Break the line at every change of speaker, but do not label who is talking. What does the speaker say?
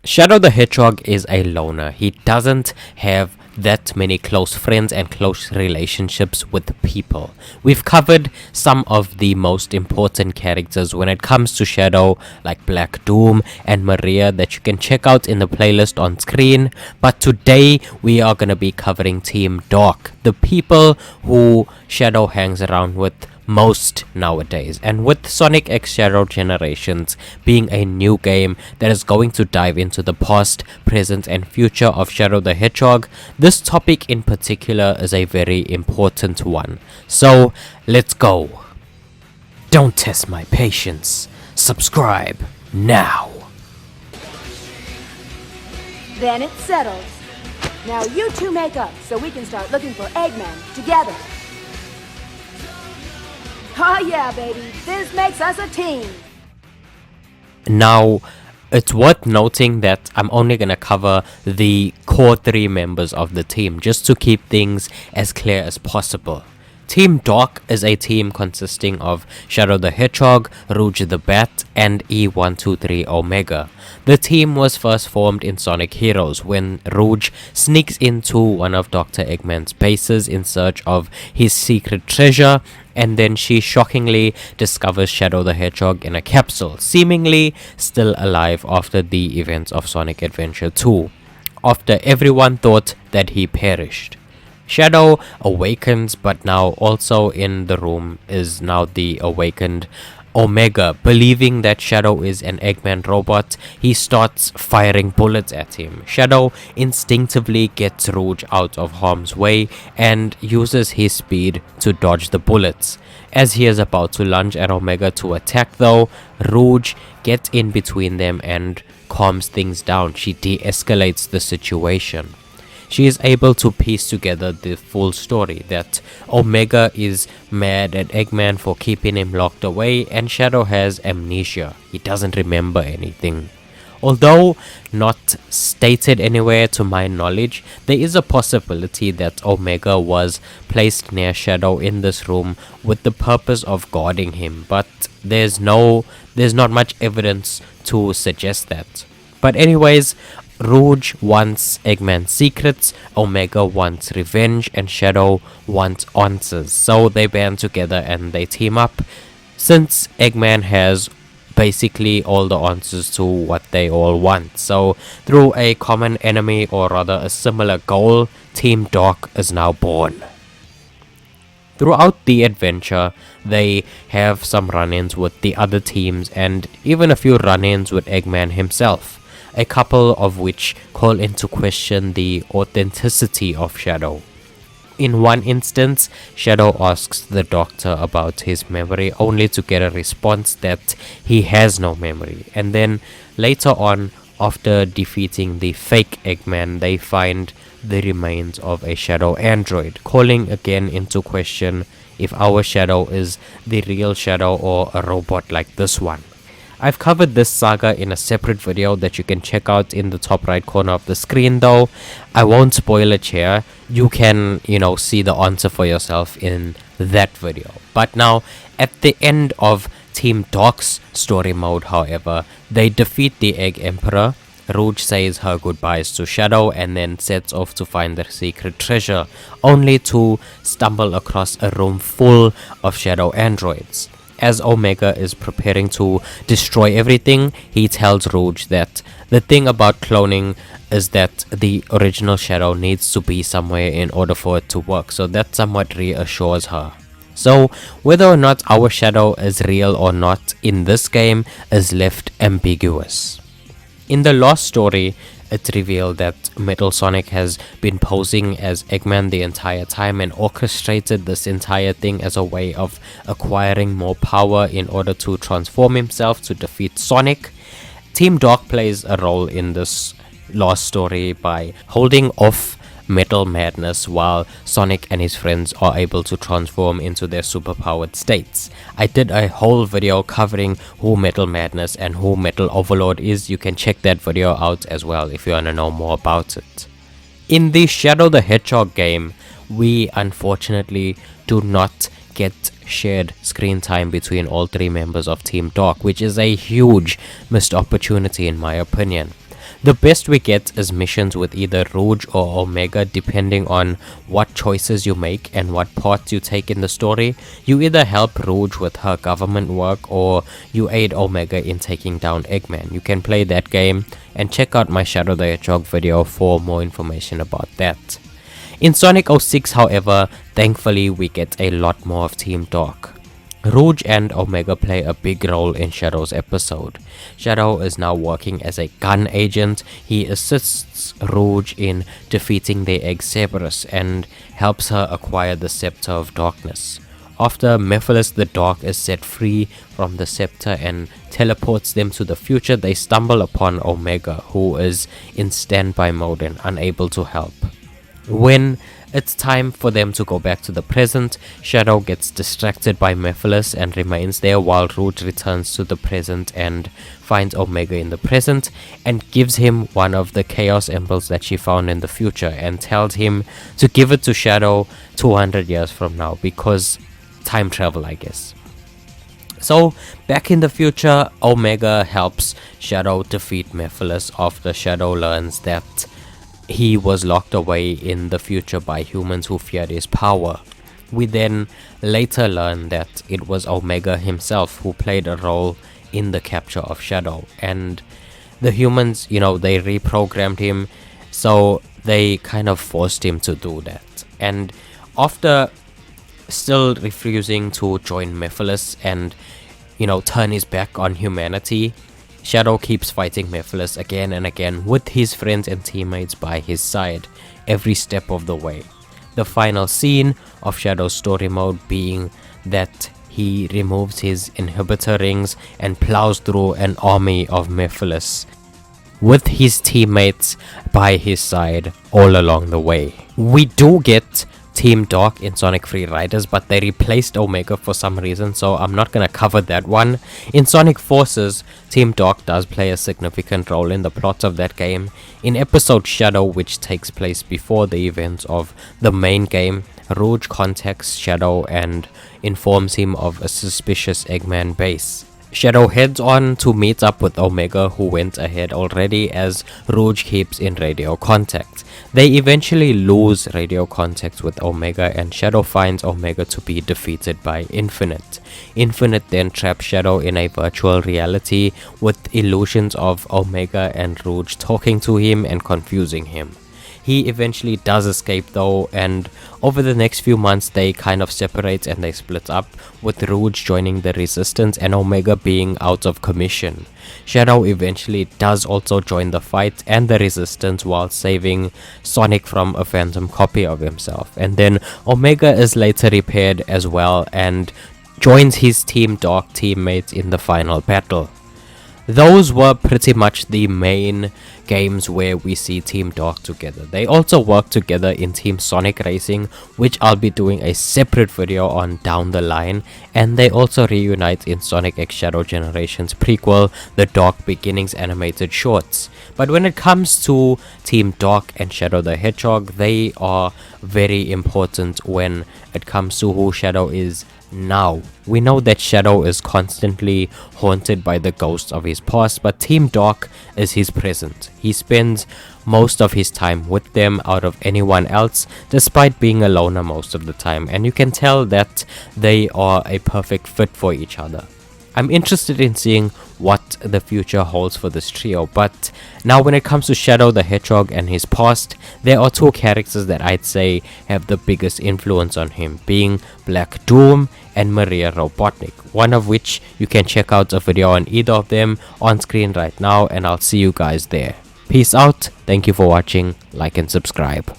Shadow the Hedgehog is a loner. He doesn't have that many close friends and close relationships with people. We've covered some of the most important characters when it comes to Shadow, like Black Doom and Maria, that you can check out in the playlist on screen. But today we are going to be covering Team Dark, the people who Shadow hangs around with most nowadays. And with Sonic X Shadow Generations being a new game that is going to dive into the past, present and future of Shadow the Hedgehog, this topic in particular is a very important one. So let's go. Don't test my patience. Subscribe now.
Then it's settled. Now you two make up so we can start looking for Eggman together. Oh yeah, baby. This makes us a team.
Now, it's worth noting that I'm only going to cover the core 3 members of the team just to keep things as clear as possible. Team Dark is a team consisting of Shadow the Hedgehog, Rouge the Bat, and E123 Omega. The team was first formed in Sonic Heroes when Rouge sneaks into one of Dr. Eggman's bases in search of his secret treasure, and then she shockingly discovers Shadow the Hedgehog in a capsule, seemingly still alive after the events of Sonic Adventure 2, after everyone thought that he perished. Shadow awakens, but now also in the room is now the awakened Omega. Believing that Shadow is an Eggman robot, he starts firing bullets at him. Shadow instinctively gets Rouge out of harm's way and uses his speed to dodge the bullets. As he is about to lunge at Omega to attack though, Rouge gets in between them and calms things down. She de-escalates the situation. She is able to piece together the full story that Omega is mad at Eggman for keeping him locked away and Shadow has amnesia. He doesn't remember anything. Although not stated anywhere to my knowledge, there is a possibility that Omega was placed near Shadow in this room with the purpose of guarding him, but there's not much evidence to suggest that. But anyways, Rouge wants Eggman's secrets, Omega wants revenge, and Shadow wants answers. So they band together and they team up, since Eggman has basically all the answers to what they all want. So through a common enemy, or rather a similar goal, Team Dark is now born. Throughout the adventure, they have some run-ins with the other teams and even a few run-ins with Eggman himself, a couple of which call into question the authenticity of Shadow. In one instance, Shadow asks the doctor about his memory only to get a response that he has no memory. And then later on, after defeating the fake Eggman, they find the remains of a Shadow android, calling again into question if our Shadow is the real Shadow or a robot like this one. I've covered this saga in a separate video that you can check out in the top right corner of the screen though. I won't spoil it here. You can, see the answer for yourself in that video. But now, at the end of Team Dark's story mode, however, they defeat the Egg Emperor. Rouge says her goodbyes to Shadow and then sets off to find their secret treasure, only to stumble across a room full of Shadow androids. As Omega is preparing to destroy everything, he tells Rouge that the thing about cloning is that the original Shadow needs to be somewhere in order for it to work, so that somewhat reassures her. So whether or not our Shadow is real or not in this game is left ambiguous. In the last story, it's revealed that Metal Sonic has been posing as Eggman the entire time and orchestrated this entire thing as a way of acquiring more power in order to transform himself to defeat Sonic. Team Dark plays a role in this last story by holding off Metal Madness while Sonic and his friends are able to transform into their superpowered states. I did a whole video covering who Metal Madness and who Metal Overlord is. You can check that video out as well if you want to know more about it. In the Shadow the Hedgehog game, we unfortunately do not get shared screen time between all 3 members of Team Dark, which is a huge missed opportunity in my opinion. The best we get is missions with either Rouge or Omega, depending on what choices you make and what parts you take in the story. You either help Rouge with her government work or you aid Omega in taking down Eggman. You can play that game and check out my Shadow the Hedgehog video for more information about that. In Sonic 06, however, thankfully we get a lot more of Team Dark. Rouge and Omega play a big role in Shadow's episode. Shadow is now working as a gun agent. He assists Rouge in defeating the egg Cerberus and helps her acquire the Scepter of Darkness. After Mephiles the Dark is set free from the scepter and teleports them to the future, they stumble upon Omega, who is in standby mode and unable to help. When it's time for them to go back to the present, Shadow gets distracted by Mephiles and remains there while Rouge returns to the present and finds Omega in the present and gives him one of the Chaos Emeralds that she found in the future and tells him to give it to Shadow 200 years from now because time travel, I guess. So, back in the future, Omega helps Shadow defeat Mephiles after Shadow learns that he was locked away in the future by humans who feared his power. We then later learn that it was Omega himself who played a role in the capture of Shadow, and the humans, they reprogrammed him, so they kind of forced him to do that. And after still refusing to join Mephiles and turn his back on humanity, Shadow keeps fighting Mephiles again and again with his friends and teammates by his side every step of the way. The final scene of Shadow's story mode being that he removes his inhibitor rings and plows through an army of Mephiles with his teammates by his side all along the way. We do get Team Dark in Sonic Free Riders, but they replaced Omega for some reason, so I'm not gonna cover that one. In Sonic Forces, Team Dark does play a significant role in the plot of that game. In episode Shadow, which takes place before the events of the main game, Rouge contacts Shadow and informs him of a suspicious Eggman base. Shadow heads on to meet up with Omega, who went ahead already, as Rouge keeps in radio contact. They eventually lose radio contact with Omega and Shadow finds Omega to be defeated by Infinite. Infinite then traps Shadow in a virtual reality with illusions of Omega and Rouge talking to him and confusing him. He eventually does escape though, and over the next few months they kind of separate and they split up, with Rouge joining the Resistance and Omega being out of commission. Shadow eventually does also join the fight and the Resistance while saving Sonic from a phantom copy of himself, and then Omega is later repaired as well and joins his Team Dark teammates in the final battle. Those were pretty much the main games where we see Team Dark together. They also work together in Team Sonic Racing, which I'll be doing a separate video on down the line, and they also reunite in Sonic X Shadow Generations prequel, The Dark Beginnings animated shorts. But when it comes to Team Dark and Shadow the Hedgehog, they are very important when it comes to who Shadow is now. We know that Shadow is constantly haunted by the ghosts of his past, but Team Dark is his present. He spends most of his time with them out of anyone else, despite being a loner most of the time, and you can tell that they are a perfect fit for each other. I'm interested in seeing what the future holds for this trio, but now when it comes to Shadow the Hedgehog and his past, there are two characters that I'd say have the biggest influence on him, being Black Doom and Maria Robotnik, one of which you can check out a video on either of them on screen right now, and I'll see you guys there. Peace out, thank you for watching, like and subscribe.